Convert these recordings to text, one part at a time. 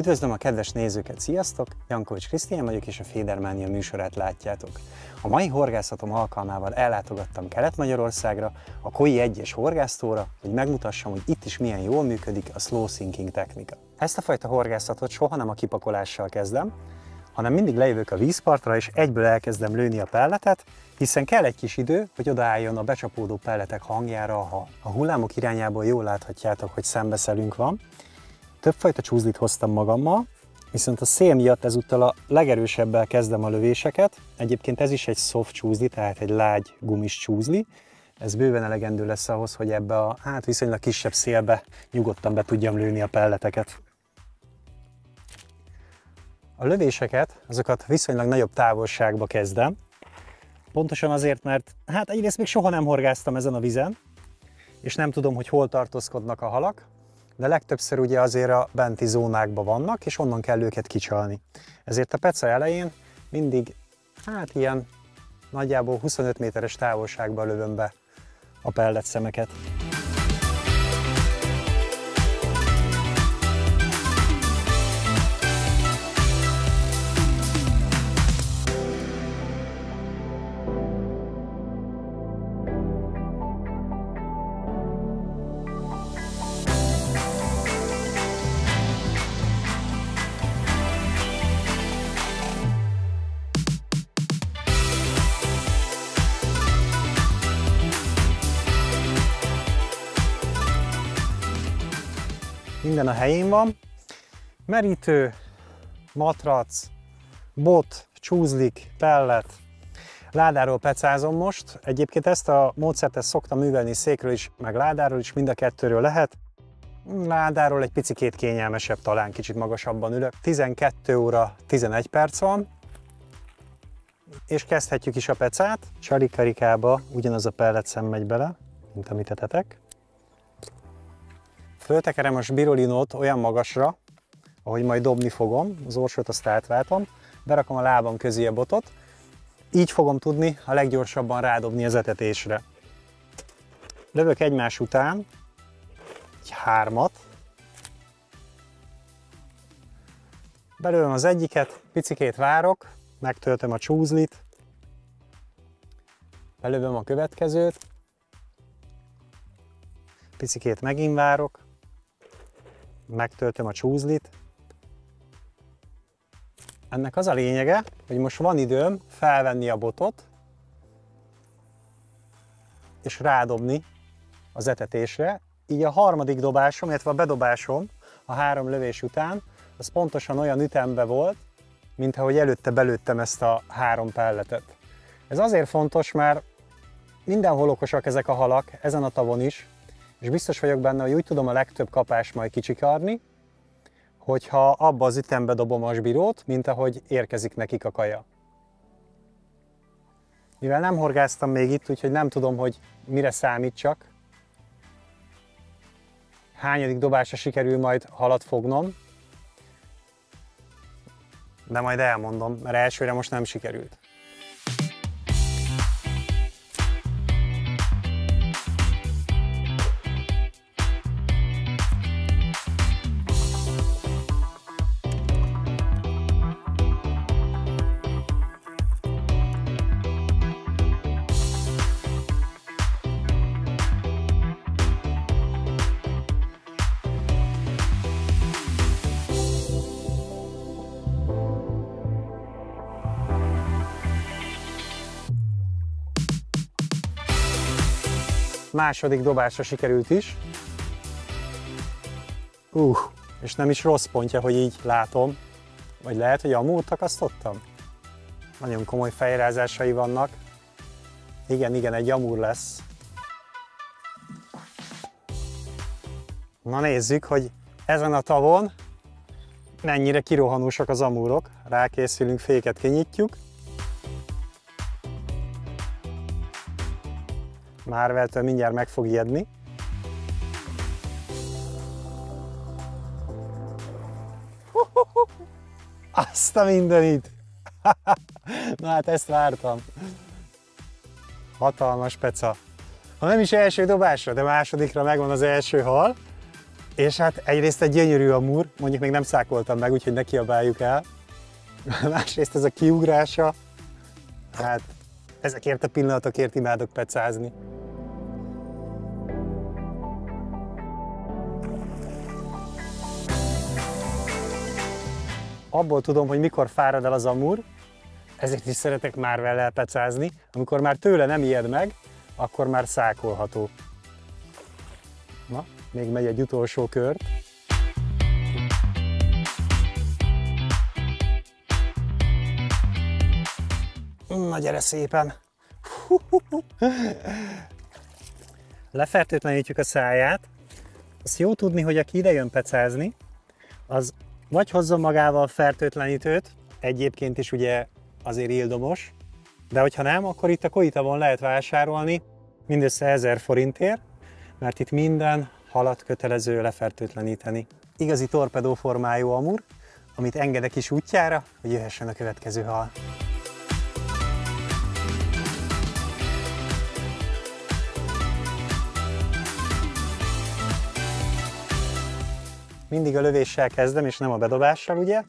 Üdvözlöm a kedves nézőket, sziasztok! Jankovics Krisztián vagyok, és a Fédermánia műsorát látjátok. A mai horgászatom alkalmával ellátogattam Kelet-Magyarországra, a Koi 1-es horgásztóra, hogy megmutassam, hogy itt is milyen jól működik a slow sinking technika. Ezt a fajta horgászatot soha nem a kipakolással kezdem, hanem mindig lejövök a vízpartra, és egyből elkezdem lőni a pelletet, hiszen kell egy kis idő, hogy odaálljon a becsapódó pelletek hangjára a hal. A hullámok irányából jól láthatjátok, hogy szembeszelünk van. Többfajta csúzlit hoztam magammal, viszont a szél miatt ezúttal a legerősebbel kezdem a lövéseket. Egyébként ez is egy soft csúzli, tehát egy lágy gumis csúzli. Ez bőven elegendő lesz ahhoz, hogy ebbe a viszonylag kisebb szélbe nyugodtan be tudjam lőni a pelleteket. A lövéseket, azokat viszonylag nagyobb távolságba kezdem. Pontosan azért, mert egyrészt még soha nem horgáztam ezen a vizen, és nem tudom, hogy hol tartózkodnak a halak, de legtöbbször ugye azért a benti zónákban vannak, és onnan kell őket kicsalni. Ezért a peca elején mindig ilyen nagyjából 25 méteres távolságban lövöm be a pelletszemeket. Minden a helyén van. Merítő, matrac, bot, csúzlik, pellet, ládáról pecázom most. Egyébként ezt a módszert szoktam művelni székről is, meg ládáról is, mind a kettőről lehet. Ládáról egy picikét kényelmesebb, talán kicsit magasabban ülök. 12 óra 11 perc van, és kezdhetjük is a pecát. Csalikarikába ugyanaz a pelletszem megy bele, mint amit etetek. Föltekerem a spirulinót olyan magasra, ahogy majd dobni fogom, az orsót azt átváltom, berakom a lábam közé a botot, így fogom tudni a leggyorsabban rádobni az etetésre. Lövök egymás után, egy 3-at, belőlem az egyiket, picikét várok, megtöltöm a csúzlit, belövöm a következőt, picikét megint várok, megtöltöm a csúzlit. Ennek az a lényege, hogy most van időm felvenni a botot, és rádobni az etetésre. Így a harmadik dobásom, illetve a bedobásom a 3 lövés után, az pontosan olyan ütemben volt, mint ahogy előtte belőttem ezt a 3 pelletet. Ez azért fontos, mert mindenhol okosak ezek a halak, ezen a tavon is, és biztos vagyok benne, hogy úgy tudom a legtöbb kapást majd kicsikarni, hogyha abba az ütembe dobom a sbirót, mint ahogy érkezik nekik a kaja. Mivel nem horgáztam még itt, úgyhogy nem tudom, hogy mire számítsak, hányadik dobásra sikerül majd halat fognom, de majd elmondom, mert elsőre most nem sikerült. Második dobásra sikerült is. És nem is rossz pontja, hogy így látom. Vagy lehet, hogy amúgy takasztottam? Nagyon komoly fejrázásai vannak. Igen, egy amúr lesz. Na nézzük, hogy ezen a tavon mennyire kirohanósak az amúrok. Rákészülünk, féket kinyitjuk. Marveltől mindjárt meg fog ijedni. Azt a mindenit! Na hát ezt vártam. Hatalmas peca. Ha nem is első dobásra, de másodikra megvan az első hal. És hát egyrészt egy gyönyörű amúr, mondjuk még nem szákoltam meg, úgyhogy ne kiabáljuk el. Másrészt ez a kiugrása, hát ezekért a pillanatokért imádok pecázni. Abból tudom, hogy mikor fárad el az amúr, ezért is szeretek már vele pecázni. Amikor már tőle nem ijed meg, akkor már szákolható. Na, még megy egy utolsó kört. Na gyere szépen! Lefertőtlenítjük a száját. Azt jó tudni, hogy aki ide jön pecázni, az vagy hozzon magával fertőtlenítőt, egyébként is ugye azért ildomos, de hogyha nem, akkor itt a Koitavon lehet vásárolni mindössze 1000 forintért, mert itt minden halat kötelező lefertőtleníteni. Igazi torpedó formájú amúr, amit engedek is útjára, hogy jöhessen a következő hal. Mindig a lövéssel kezdem, és nem a bedobással, ugye?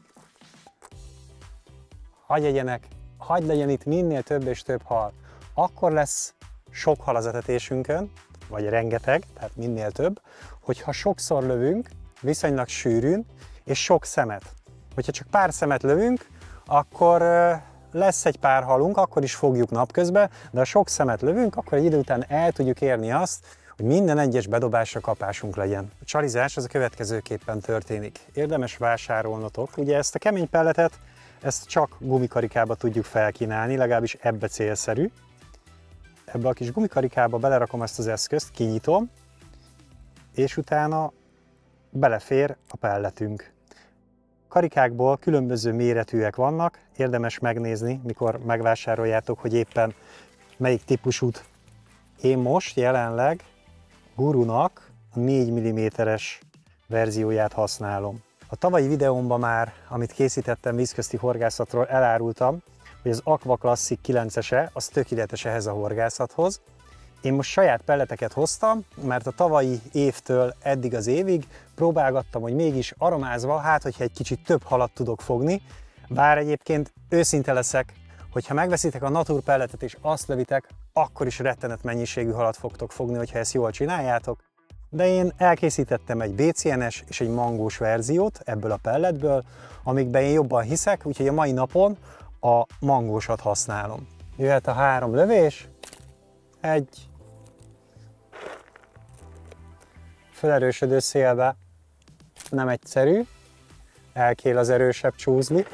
Hagyj legyen itt minél több és több hal. Akkor lesz sok hal az etetésünkön, vagy rengeteg, tehát minél több, hogyha sokszor lövünk, viszonylag sűrűn, és sok szemet. Hogyha csak pár szemet lövünk, akkor lesz egy pár halunk, akkor is fogjuk napközben, de ha sok szemet lövünk, akkor egy idő után el tudjuk érni azt, hogy minden egyes bedobásra kapásunk legyen. A csalizás az a következőképpen történik. Érdemes vásárolnotok. Ugye ezt a kemény pelletet, ezt csak gumikarikába tudjuk felkínálni, legalábbis ebbe célszerű. Ebbe a kis gumikarikába belerakom ezt az eszközt, kinyitom, és utána belefér a pelletünk. Karikákból különböző méretűek vannak, érdemes megnézni, mikor megvásároljátok, hogy éppen melyik típusút. Én most jelenleg Gurunak a 4 mm-es verzióját használom. A tavalyi videómban már, amit készítettem vízközti horgászatról, elárultam, hogy az Aqua Classic 9-ese, az tökéletes ehhez a horgászathoz. Én most saját pelleteket hoztam, mert a tavalyi évtől eddig az évig próbálgattam, hogy mégis aromázva, hát hogyha egy kicsit több halat tudok fogni, bár egyébként őszinte leszek, hogyha megveszitek a Natur pelletet és azt lövitek, akkor is rettenet mennyiségű halat fogtok fogni, hogyha ezt jól csináljátok. De én elkészítettem egy BCN-es és egy mangós verziót ebből a pelletből, amikben én jobban hiszek, úgyhogy a mai napon a mangósat használom. Jöhet a 3 lövés, egy felerősödő szélbe, nem egyszerű, elkél az erősebb csúzli.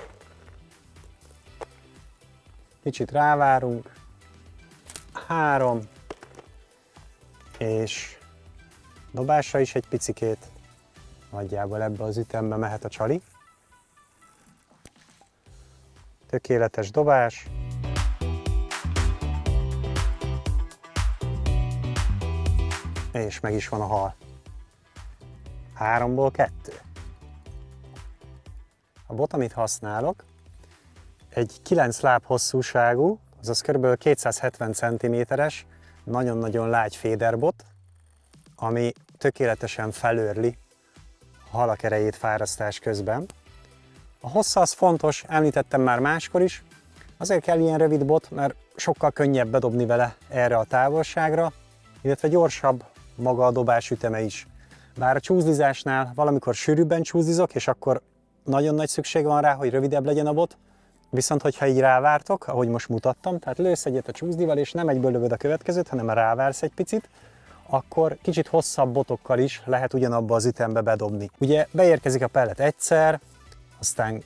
Kicsit rávárunk, 3, és dobásra is egy picikét, nagyjából ebbe az ütembe mehet a csali. Tökéletes dobás. És meg is van a hal. 3-ból 2. A bot, amit használok, egy 9 láb hosszúságú, azaz kb. 270 cm-es, nagyon-nagyon lágy féderbot, ami tökéletesen felőrli a halak erejét fárasztás közben. A hossza az fontos, említettem már máskor is, azért kell ilyen rövid bot, mert sokkal könnyebb bedobni vele erre a távolságra, illetve gyorsabb maga a dobás üteme is. Bár a csúzlizásnál valamikor sűrűbben csúzlizok, és akkor nagyon nagy szükség van rá, hogy rövidebb legyen a bot, viszont hogyha így rávártok, ahogy most mutattam, tehát lősz egyet a csúzlival, és nem egyből lövöd a következőt, hanem rávársz egy picit, akkor kicsit hosszabb botokkal is lehet ugyanabba az ütembe bedobni. Ugye beérkezik a pellet egyszer, aztán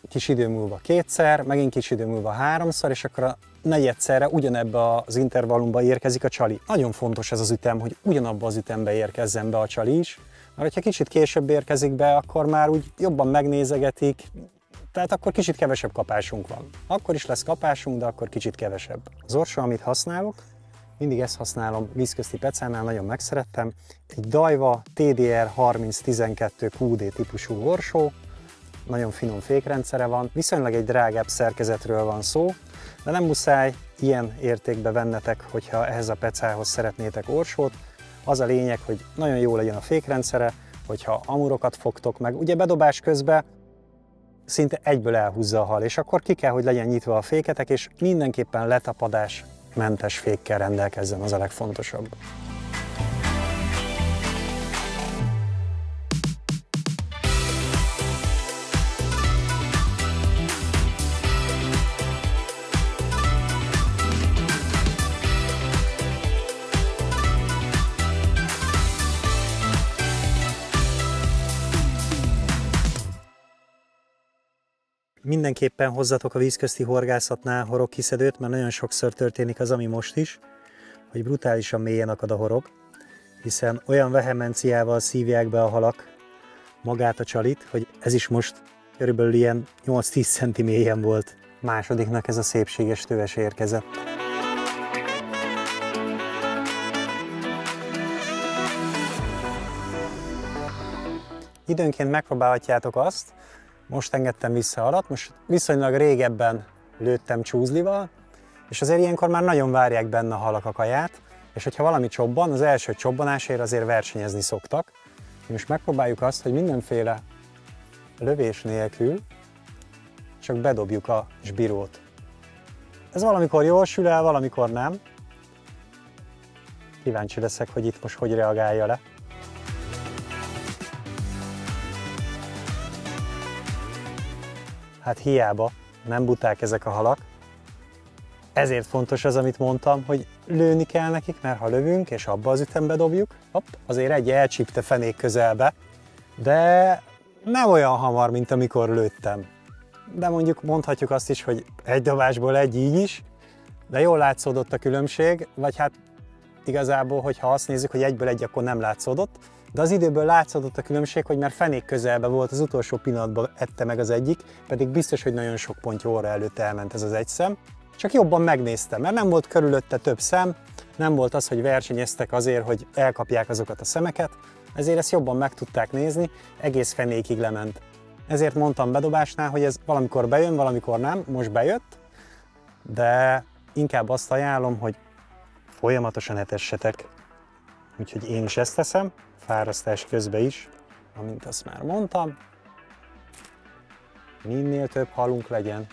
kis idő múlva 2-szer, megint kis idő múlva 3-szor, és akkor a negyedszerre ugyanebbe az intervallumba érkezik a csali. Nagyon fontos ez az ütem, hogy ugyanabba az ütembe érkezzen be a csali is, mert ha kicsit később érkezik be, akkor már úgy jobban megnézegetik, tehát akkor kicsit kevesebb kapásunk van. Akkor is lesz kapásunk, de akkor kicsit kevesebb. Az orsó, amit használok, mindig ezt használom vízközti pecánál, nagyon megszerettem. Egy Daiwa TDR 3012 QD típusú orsó, nagyon finom fékrendszere van, viszonylag egy drágább szerkezetről van szó, de nem muszáj ilyen értékbe vennetek, hogyha ehhez a pecához szeretnétek orsót. Az a lényeg, hogy nagyon jó legyen a fékrendszere, hogyha amurokat fogtok meg, ugye bedobás közben szinte egyből elhúzza a hal, és akkor ki kell, hogy legyen nyitva a féketek, és mindenképpen letapadás mentes fékkel rendelkezzen, az a legfontosabb. Mindenképpen hozzatok a vízközti horgászatnál horogkiszedőt, mert nagyon sokszor történik az, ami most is, hogy brutálisan mélyen akad a horog, hiszen olyan vehemenciával szívják be a halak magát a csalit, hogy ez is most körülbelül ilyen 8-10 centi mélyen volt. Másodiknak ez a szépséges töves érkezett. Időnként megpróbálhatjátok azt, most engedtem vissza halat, most viszonylag régebben lőttem csúzlival, és azért ilyenkor már nagyon várják benne a halak a kaját, és hogyha valami csobban, az első csobbanásért azért versenyezni szoktak. Most megpróbáljuk azt, hogy mindenféle lövés nélkül csak bedobjuk a sbirót. Ez valamikor jól sül el, valamikor nem. Kíváncsi leszek, hogy itt most hogy reagálja le. Hát hiába, nem buták ezek a halak. Ezért fontos az, amit mondtam, hogy lőni kell nekik, mert ha lövünk és abba az ütembe dobjuk, hopp, azért egy elcsípte fenék közelbe, de nem olyan hamar, mint amikor lőttem. De mondjuk mondhatjuk azt is, hogy egy dobásból egy így is, de jól látszódott a különbség, vagy hát igazából, hogyha azt nézzük, hogy egyből egy, akkor nem látszódott, de az időből látszódott a különbség, hogy már fenék közelbe volt, az utolsó pillanatban ette meg az egyik, pedig biztos, hogy nagyon sok pontja óra előtt elment ez az egy szem. Csak jobban megnéztem, mert nem volt körülötte több szem, nem volt az, hogy versenyeztek azért, hogy elkapják azokat a szemeket, ezért ezt jobban meg tudták nézni, egész fenékig lement. Ezért mondtam bedobásnál, hogy ez valamikor bejön, valamikor nem, most bejött, de inkább azt ajánlom, hogy folyamatosan etessetek. Úgyhogy én is ezt teszem, fárasztás közben is, amint azt már mondtam, minél több halunk legyen.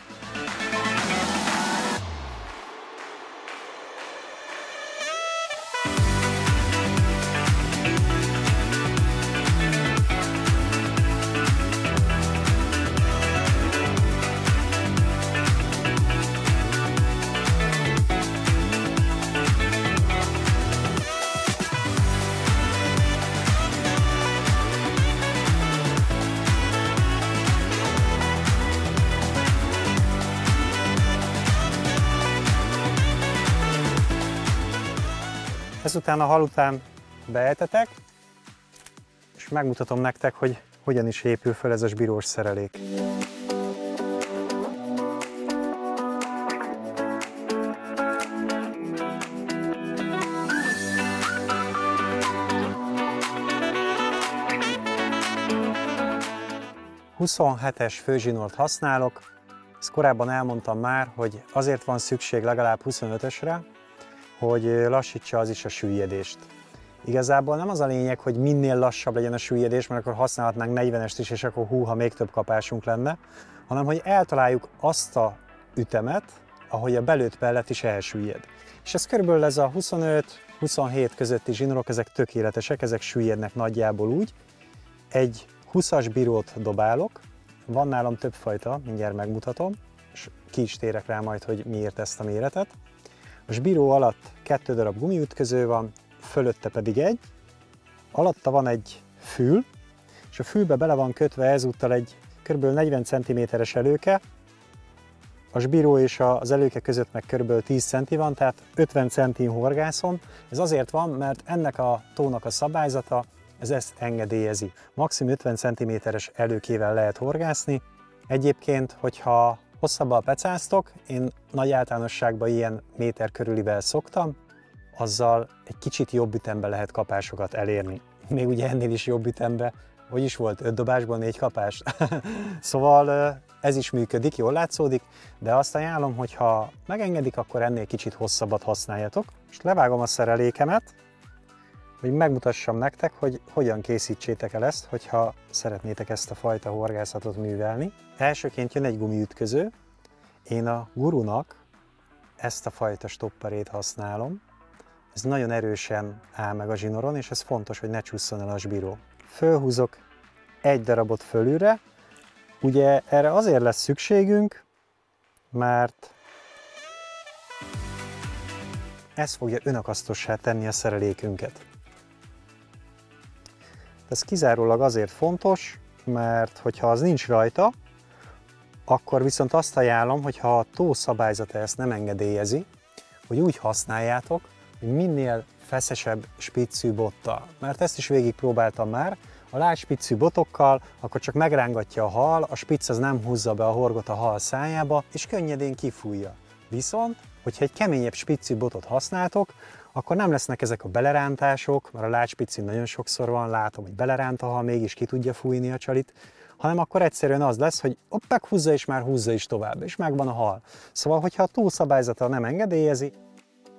Ezután a hal után beeltetek, és megmutatom nektek, hogy hogyan is épül fel ez a sbirós szerelék. ...27-es főzsinort használok, ezt korábban elmondtam már, hogy azért van szükség legalább 25-ösre, hogy lassítsa az is a süllyedést. Igazából nem az a lényeg, hogy minél lassabb legyen a süllyedés, mert akkor használhatnánk 40-est is, és akkor húha, még több kapásunk lenne, hanem hogy eltaláljuk azt a ütemet, ahogy a belőtt pellet is elsüllyed. És ez körülbelül ez a 25-27 közötti zsinórok, ezek tökéletesek, ezek süllyednek nagyjából úgy. Egy 20-as birót dobálok, van nálam több fajta, mindjárt megmutatom, és ki is térek rá majd, hogy miért ezt a méretet. A sbiró alatt 2 darab gumiütköző van, fölötte pedig egy, alatta van egy fül, és a fülbe bele van kötve ezúttal egy kb. 40 cm-es előke, a sbiró és az előke között meg kb. 10 cm van, tehát 50 centin horgászom. Ez azért van, mert ennek a tónak a szabályzata, ez ezt engedélyezi. Maximum 50 cm-es előkével lehet horgászni. Egyébként, hogyha hosszabbal pecáztok, én nagy általánosságban ilyen méter körülivel szoktam, azzal egy kicsit jobb ütemben lehet kapásokat elérni. Még ugye ennél is jobb ütemben, hogy is volt 5 dobásból 4 kapás. Szóval ez is működik, jól látszódik, de azt ajánlom, hogy ha megengedik, akkor ennél kicsit hosszabbat használjatok. Most levágom a szerelékemet, hogy megmutassam nektek, hogy hogyan készítsétek el ezt, hogyha szeretnétek ezt a fajta horgászatot művelni. Elsőként jön egy gumiütköző. Én a Gurunak ezt a fajta stopperét használom. Ez nagyon erősen áll meg a zsinoron, és ez fontos, hogy ne csusszon el a sbíró. Fölhúzok egy darabot fölülre. Ugye erre azért lesz szükségünk, mert ez fogja önakasztossá tenni a szerelékünket. Ez kizárólag azért fontos, mert hogyha az nincs rajta, akkor viszont azt ajánlom, hogyha a tó szabályzata ezt nem engedélyezi, hogy úgy használjátok, hogy minél feszesebb spiccű bottal. Mert ezt is végigpróbáltam már, a lágy spiccű botokkal, akkor csak megrángatja a hal, a spicc az nem húzza be a horgot a hal szájába, és könnyedén kifújja. Viszont, hogyha egy keményebb spiccű botot használtok, akkor nem lesznek ezek a belerántások, mert a lágy spiccű nagyon sokszor van, látom, hogy beleránt a hal, mégis ki tudja fújni a csalit, hanem akkor egyszerűen az lesz, hogy meghúzza és már húzza is tovább, és megvan a hal. Szóval, hogyha a tó szabályzata nem engedélyezi,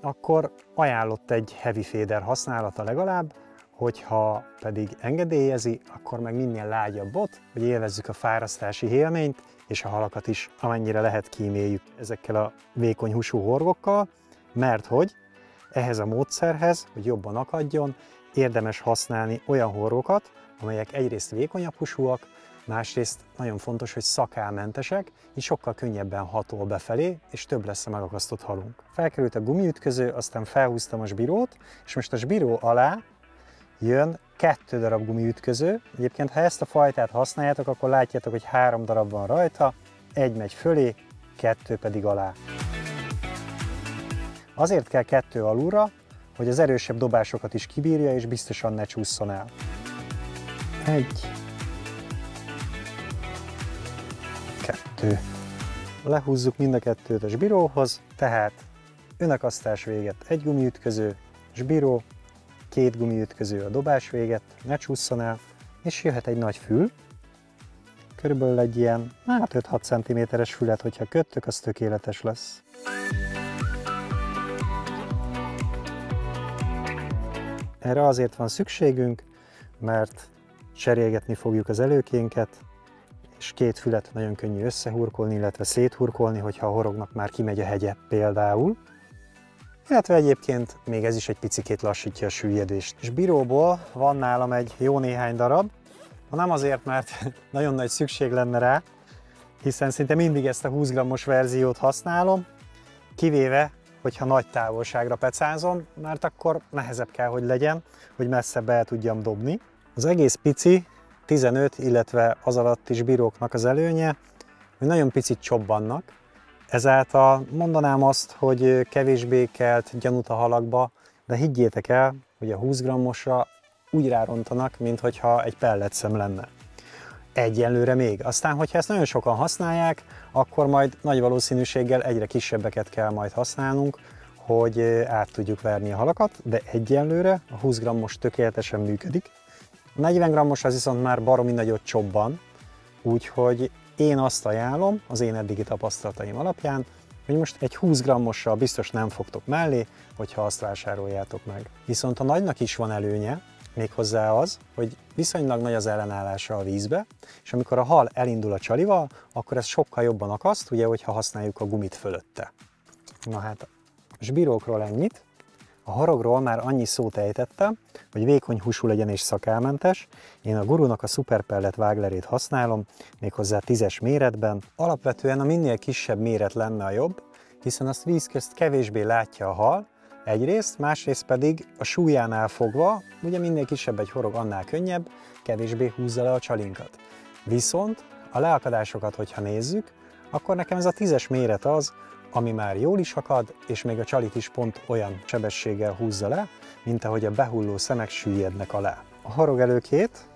akkor ajánlott egy heavy feeder használata legalább, hogyha pedig engedélyezi, akkor meg minél lágyabb bot, hogy élvezzük a fárasztási élményt, és a halakat is amennyire lehet kíméljük ezekkel a vékony húsú horgokkal, mert hogy ehhez a módszerhez, hogy jobban akadjon, érdemes használni olyan horgokat, amelyek egyrészt vékonyabb húsúak, másrészt nagyon fontos, hogy szakálmentesek, így sokkal könnyebben hatol befelé, és több lesz a megakasztott halunk. Felkerült a gumiütköző, aztán felhúztam a sbírót, és most a sbíró alá jön 2 darab gumiütköző. Egyébként, ha ezt a fajtát használjátok, akkor látjátok, hogy 3 darab van rajta, 1 megy fölé, 2 pedig alá. Azért kell 2 alulra, hogy az erősebb dobásokat is kibírja, és biztosan ne csússzon el. 1, 2. Lehúzzuk mind a 2-t a sbíróhoz, tehát önakasztás véget 1 gumiütköző, sbíró, 2 gumiütköző a dobás véget, ne csússzon el, és jöhet egy nagy fül, körülbelül egy ilyen 5-6 cm-es fület, hogyha köttök, az tökéletes lesz. Erre azért van szükségünk, mert cserélgetni fogjuk az előkénket, és 2 fület nagyon könnyű összehurkolni, illetve széthurkolni, hogyha a horognak már kimegy a hegye például. Illetve egyébként még ez is egy picikét lassítja a süllyedést. És bíróból van nálam egy jó néhány darab, nem azért, mert nagyon nagy szükség lenne rá, hiszen szinte mindig ezt a 20 g-os verziót használom, kivéve, hogyha nagy távolságra pecázom, mert akkor nehezebb kell, hogy legyen, hogy messzebb el tudjam dobni. Az egész pici, 15, illetve az alatti sbíróknak az előnye, hogy nagyon picit csobbannak, ezáltal mondanám azt, hogy kevésbé kelt gyanút a halakba, de higgyétek el, hogy a 20 g-osra úgy rárontanak, mintha egy pelletszem lenne. Egyenlőre még. Aztán, hogyha ezt nagyon sokan használják, akkor majd nagy valószínűséggel egyre kisebbeket kell majd használnunk, hogy át tudjuk verni a halakat, de egyenlőre a 20 g-os tökéletesen működik. A 40 g-os az viszont már baromi nagyot csobban, úgyhogy én azt ajánlom az én eddigi tapasztalataim alapján, hogy most egy 20 g-ossal biztos nem fogtok mellé, hogyha azt vásároljátok meg. Viszont a nagynak is van előnye, méghozzá az, hogy viszonylag nagy az ellenállása a vízbe, és amikor a hal elindul a csalival, akkor ez sokkal jobban akaszt, ugye, hogyha használjuk a gumit fölötte. Na hát, a sbírókról ennyit. A horogról már annyi szót ejtettem, hogy vékony húsú legyen és szakálmentes. Én a Gurunak a Super Pellet váglerét használom, méghozzá 10-es méretben. Alapvetően a minél kisebb méret lenne a jobb, hiszen azt víz közt kevésbé látja a hal, egyrészt, másrészt pedig a súlyánál fogva, ugye minél kisebb egy horog, annál könnyebb, kevésbé húzza le a csalinkat. Viszont a leakadásokat, hogyha nézzük, akkor nekem ez a 10-es méret az, ami már jól is akad, és még a csalit is pont olyan sebességgel húzza le, mint ahogy a behulló szemek süllyednek alá. A horogelőkét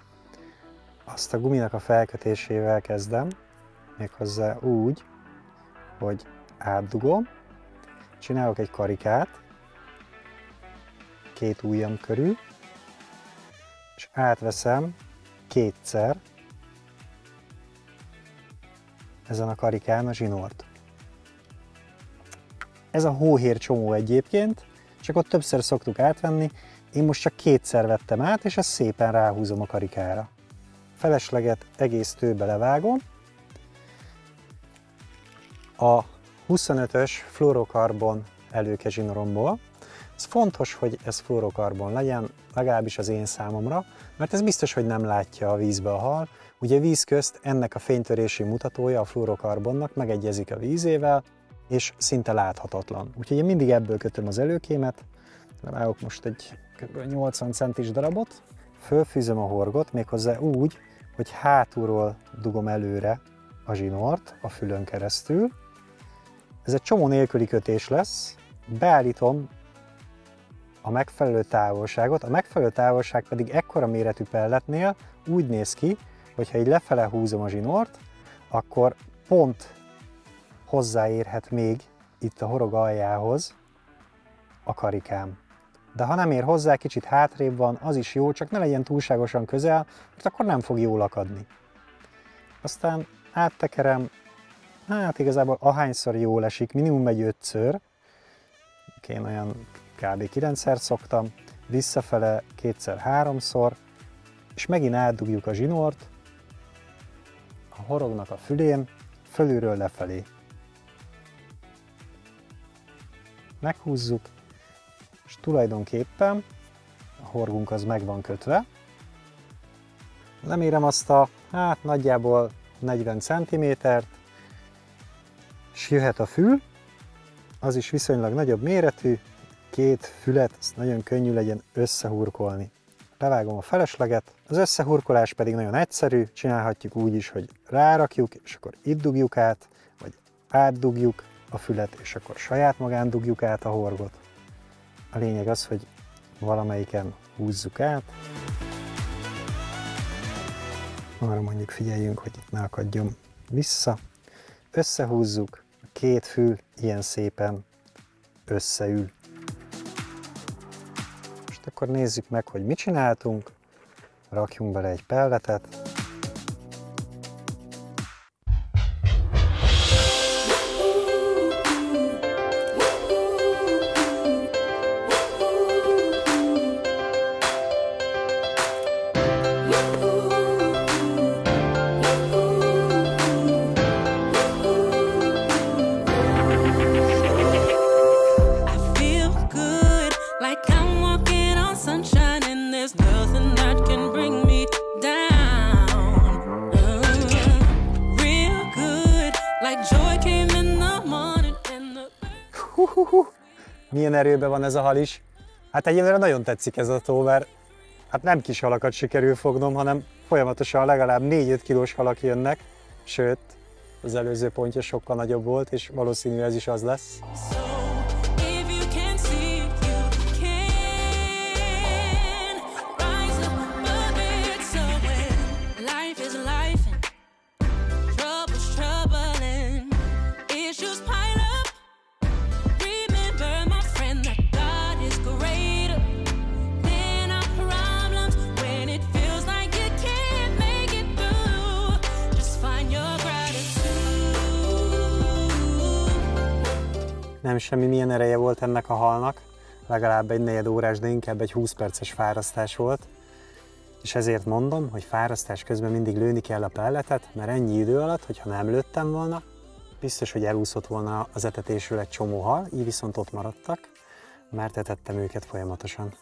azt a guminak a felkötésével kezdem, méghozzá úgy, hogy átdugom, csinálok egy karikát, 2 ujjam körül, és átveszem 2-szer ezen a karikán a zsinort. Ez a hóhér csomó egyébként, csak ott többször szoktuk átvenni, Én most csak kétszer vettem át, és ezt szépen ráhúzom a karikára. Felesleget egész tőbe levágom. A 25-ös fluorokarbon előkezsinoromból. Ez fontos, hogy ez fluorokarbon legyen, legalábbis az én számomra, mert ez biztos, hogy nem látja a vízbe a hal. Ugye víz közt ennek a fénytörési mutatója, a fluorokarbonnak megegyezik a vízével, és szinte láthatatlan. Úgyhogy én mindig ebből kötöm az előkémet. Levágok most egy kb. 80 centis darabot. Fölfűzöm a horgot, méghozzá úgy, hogy hátulról dugom előre a zsinort a fülön keresztül. Ez egy csomó nélküli kötés lesz. Beállítom a megfelelő távolságot. A megfelelő távolság pedig ekkora méretű pelletnél úgy néz ki, hogyha így lefele húzom a zsinort, akkor pont hozzáérhet még itt a horog aljához a karikám. De ha nem ér hozzá, kicsit hátrébb van, az is jó, csak ne legyen túlságosan közel, mert akkor nem fog jól akadni. Aztán áttekerem, hát igazából ahányszor jól esik, minimum egy 5-ször, én olyan kb. 9-szer szoktam, visszafele 2-3-szor, és megint átdugjuk a zsinort a horognak a fülén, fölülről lefelé. Meghúzzuk, és tulajdonképpen a horgunk az meg van kötve. Lemérem azt a, hát nagyjából 40 cm-t, és jöhet a fül, az is viszonylag nagyobb méretű, két fület, ezt nagyon könnyű legyen összehurkolni. Levágom a felesleget, az összehurkolás pedig nagyon egyszerű, csinálhatjuk úgy is, hogy rárakjuk, és akkor itt dugjuk át, vagy átdugjuk a fület, és akkor saját magán dugjuk át a horgot. A lényeg az, hogy valamelyiken húzzuk át. Arra mondjuk figyeljünk, hogy itt ne akadjon vissza. Összehúzzuk, a két fül ilyen szépen összeül. Most akkor nézzük meg, hogy mit csináltunk. Rakjunk bele egy pelletet. Milyen erőben van ez a hal is. Hát egyébként nagyon tetszik ez a tó, mert hát nem kis halakat sikerül fognom, hanem folyamatosan legalább 4-5 kilós halak jönnek, sőt, az előző pontja sokkal nagyobb volt, és valószínű ez is az lesz. Nem semmi milyen ereje volt ennek a halnak, legalább egy 4 órás, de inkább egy 20 perces fárasztás volt. És ezért mondom, hogy fárasztás közben mindig lőni kell a pelletet, mert ennyi idő alatt, hogyha nem lőttem volna, biztos, hogy elúszott volna az etetésről egy csomó hal, így viszont ott maradtak, mert etettem őket folyamatosan.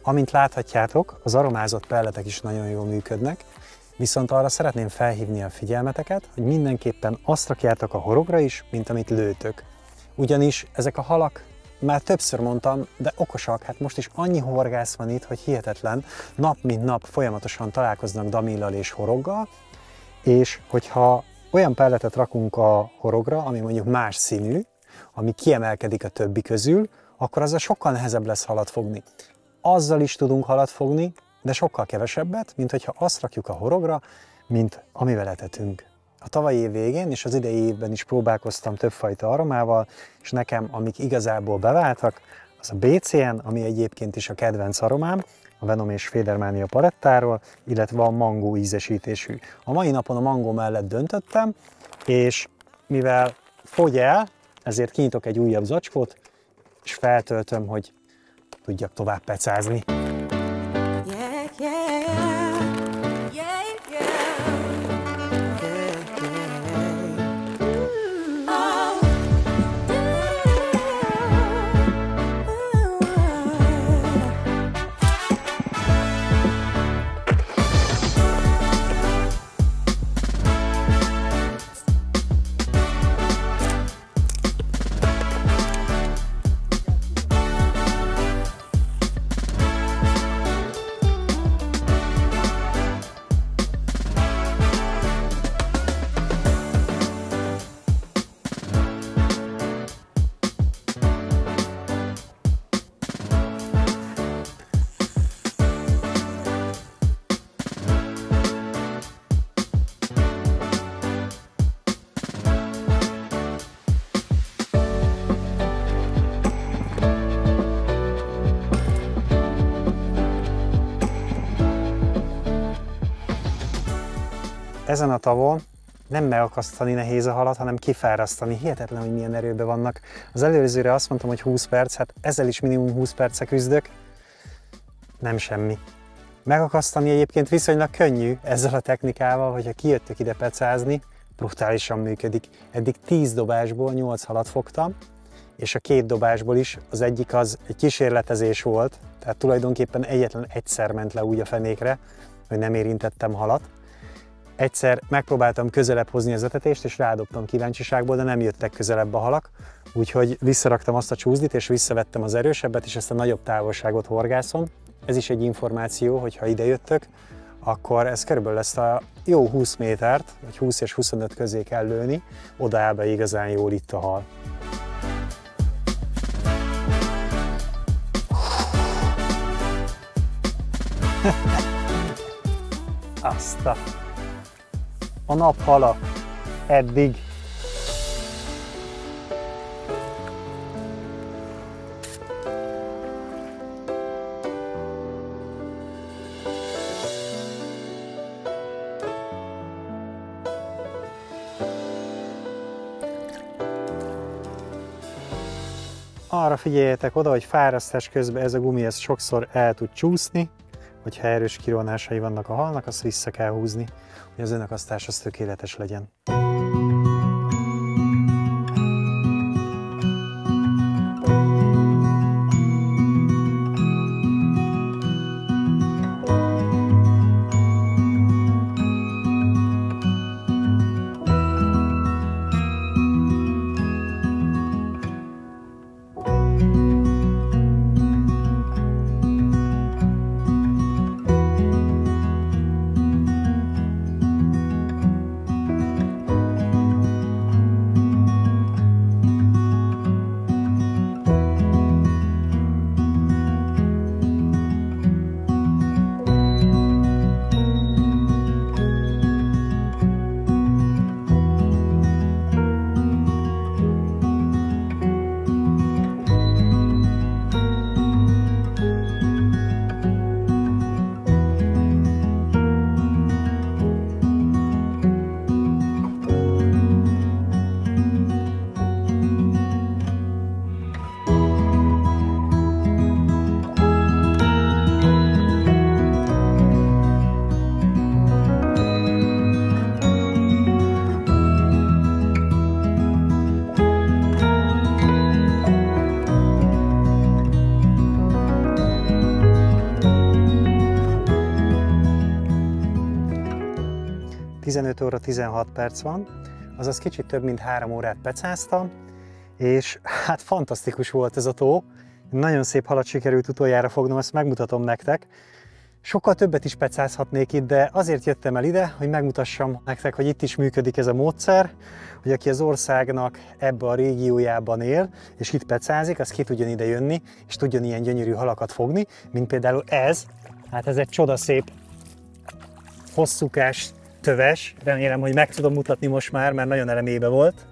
Amint láthatjátok, az aromázott pelletek is nagyon jól működnek, viszont arra szeretném felhívni a figyelmeteket, hogy mindenképpen azt rakjátok a horogra is, mint amit lőtök. Ugyanis ezek a halak, már többször mondtam, de okosak, hát most is annyi horgász van itt, hogy hihetetlen, nap mint nap folyamatosan találkoznak damillal és horoggal, és hogyha olyan pelletet rakunk a horogra, ami mondjuk más színű, ami kiemelkedik a többi közül, akkor azzal sokkal nehezebb lesz halat fogni. Azzal is tudunk halat fogni, de sokkal kevesebbet, mint hogyha azt rakjuk a horogra, mint amivel etetünk. A tavalyi év végén és az idei évben is próbálkoztam többfajta aromával, és nekem, amik igazából beváltak, az a BCN, ami egyébként is a kedvenc aromám, a Venom és Federmania palettáról, illetve a mangó ízesítésű. A mai napon a mangó mellett döntöttem, és mivel fogy el, ezért kinyitok egy újabb zacskót, és feltöltöm, hogy tudjak tovább pecázni. Ezen a tavon nem megakasztani nehéz a halat, hanem kifárasztani. Hihetetlen, hogy milyen erőben vannak. Az előzőre azt mondtam, hogy 20 perc, hát ezzel is minimum 20 perce küzdök. Nem semmi. Megakasztani egyébként viszonylag könnyű ezzel a technikával, hogyha kijöttök ide pecázni, brutálisan működik. Eddig 10 dobásból 8 halat fogtam, és a 2 dobásból is az egyik az egy kísérletezés volt, tehát tulajdonképpen egyetlen egyszer ment le úgy a fenékre, hogy nem érintettem halat. Egyszer megpróbáltam közelebb hozni az etetést, és rádobtam kíváncsiságból, de nem jöttek közelebb a halak, úgyhogy visszaraktam azt a csúszdit, és visszavettem az erősebbet, és ezt a nagyobb távolságot horgászom. Ez is egy információ, hogy ha ide jöttök, akkor ez körülbelül ezt a jó 20 métert, vagy 20 és 25 közé kell lőni, oda áll be igazán jól itt a hal. Azt a naphala eddig. Arra figyeljetek oda, hogy fárasztás közben ez a gumi ez sokszor el tud csúszni, hogyha erős kironásai vannak a halnak, azt vissza kell húzni, hogy az önakasztás az tökéletes legyen. 15 óra 16 perc van, azaz kicsit több mint 3 órát pecáztam, és hát fantasztikus volt ez a tó. Nagyon szép halat sikerült utoljára fognom, ezt megmutatom nektek. Sokkal többet is pecázhatnék itt, de azért jöttem el ide, hogy megmutassam nektek, hogy itt is működik ez a módszer, hogy aki az országnak ebbe a régiójában él, és itt pecázik, az ki tudjon ide jönni, és tudjon ilyen gyönyörű halakat fogni, mint például ez. Hát ez egy csodaszép, hosszúkás töves. Remélem, hogy meg tudom mutatni most már, mert nagyon elemébe volt.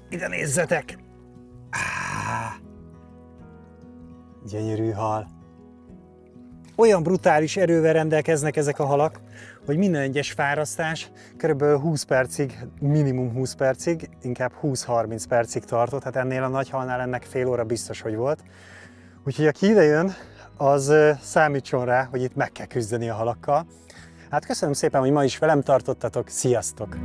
Ide nézzetek! Gyönyörű hal. Olyan brutális erővel rendelkeznek ezek a halak, hogy minden egyes fárasztás kb. 20 percig, minimum 20 percig, inkább 20-30 percig tartott, hát ennél a nagy halnál ennek fél óra biztos, hogy volt. Úgyhogy aki ide jön, az számítson rá, hogy itt meg kell küzdeni a halakkal. Hát köszönöm szépen, hogy ma is velem tartottatok, sziasztok!